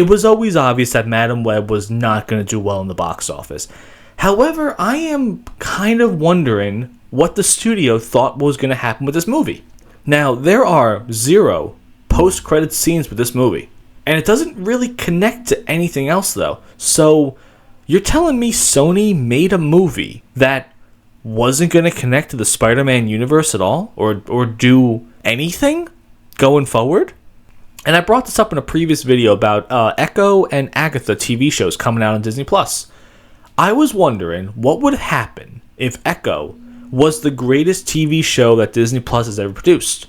It was always obvious that Madam Web was not going to do well in the box office. However, I am kind of wondering what the studio thought was going to happen with this movie. Now, there are 0 post-credit scenes with this movie, and it doesn't really connect to anything else though. So, you're telling me Sony made a movie that wasn't going to connect to the Spider-Man universe at all, or do anything going forward? And I brought this up in a previous video about Echo and Agatha TV shows coming out on Disney+. I was wondering what would happen if Echo was the greatest TV show that Disney Plus has ever produced.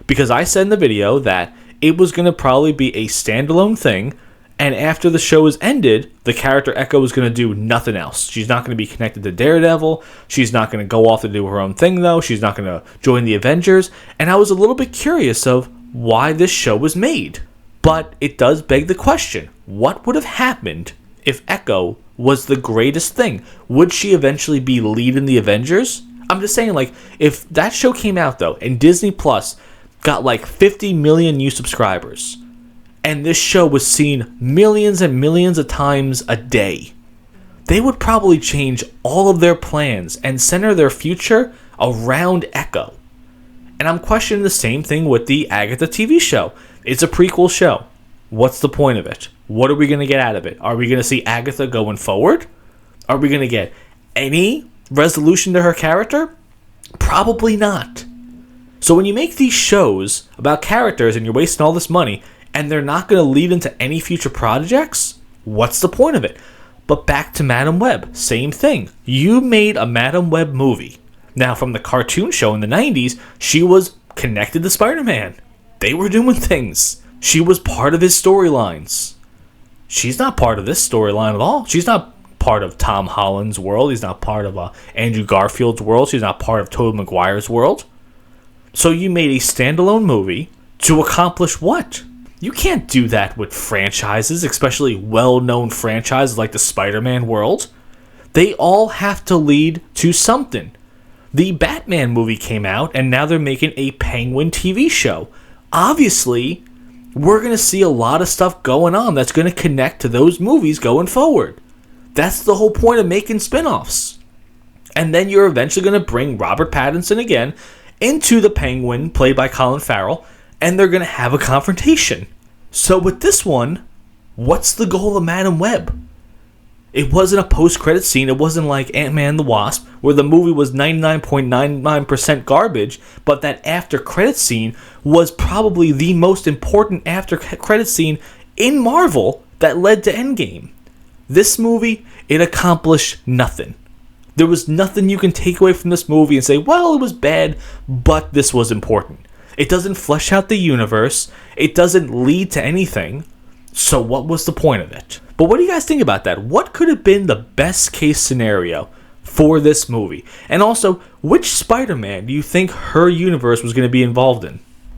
Because I said in the video that it was going to probably be a standalone thing, and after the show is ended, the character Echo is going to do nothing else. She's not going to be connected to Daredevil. She's not going to go off to do her own thing, though. She's not going to join the Avengers. And I was a little bit curious of why this show was made. But it does beg the question, what would have happened if Echo was the greatest thing? Would she eventually be leading the Avengers? I'm just saying, like, if that show came out, though, and Disney Plus got like 50 million new subscribers, and this show was seen millions and millions of times a day, they would probably change all of their plans and center their future around Echo. And I'm questioning the same thing with the Agatha TV show. It's a prequel show. What's the point of it? What are we going to get out of it? Are we going to see Agatha going forward? Are we going to get any resolution to her character? Probably not. So when you make these shows about characters and you're wasting all this money and they're not going to lead into any future projects, what's the point of it? But back to Madam Web, same thing. You made a Madam Web movie. Now, from the cartoon show in the 90s, she was connected to Spider-Man. They were doing things. She was part of his storylines. She's not part of this storyline at all. She's not part of Tom Holland's world. He's not part of Andrew Garfield's world. She's not part of Tobey Maguire's world. So you made a standalone movie to accomplish what? You can't do that with franchises, especially well-known franchises like the Spider-Man world. They all have to lead to something. The Batman movie came out, and now they're making a Penguin TV show. Obviously, we're going to see a lot of stuff going on that's going to connect to those movies going forward. That's the whole point of making spin-offs. And then you're eventually going to bring Robert Pattinson again into the Penguin, played by Colin Farrell, and they're going to have a confrontation. So with this one, what's the goal of Madam Web? It wasn't a post-credit scene. It wasn't like Ant-Man and the Wasp, where the movie was 99.99% garbage, but that after-credit scene was probably the most important after-credit scene in Marvel that led to Endgame. This movie, it accomplished nothing. There was nothing you can take away from this movie and say, well, it was bad, but this was important. It doesn't flesh out the universe. It doesn't lead to anything. So what was the point of it? But what do you guys think about that? What could have been the best case scenario for this movie? And also, which Spider-Man do you think her universe was going to be involved in?